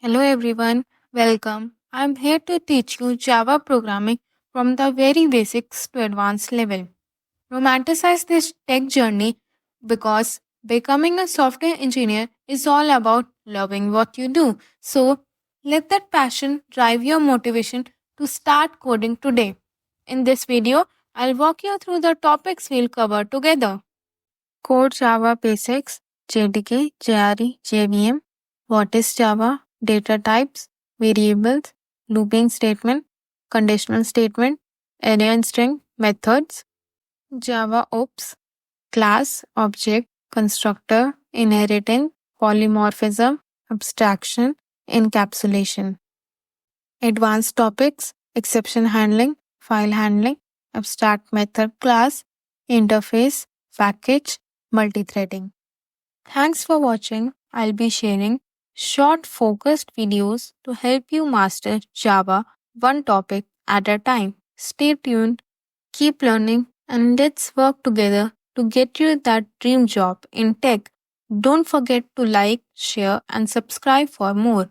Hello everyone, welcome. I'm here to teach you Java programming from the very basics to advanced level. Romanticize this tech journey because becoming a software engineer is all about loving what you do. So let that passion drive your motivation to start coding today. In this video, I'll walk you through the topics we'll cover together. Core Java Basics, JDK, JRE, JVM. What is Java? Data types, variables, looping statement, conditional statement, array and string, methods. Java Ops, class, object, constructor, inheritance, polymorphism, abstraction, encapsulation. Advanced topics, exception handling, file handling, abstract method class, interface, package, multithreading. Thanks for watching. I'll be sharing short focused videos to help you master Java one topic at a time. Stay tuned, keep learning, and let's work together to get you that dream job in tech. Don't forget to like, share, and subscribe for more.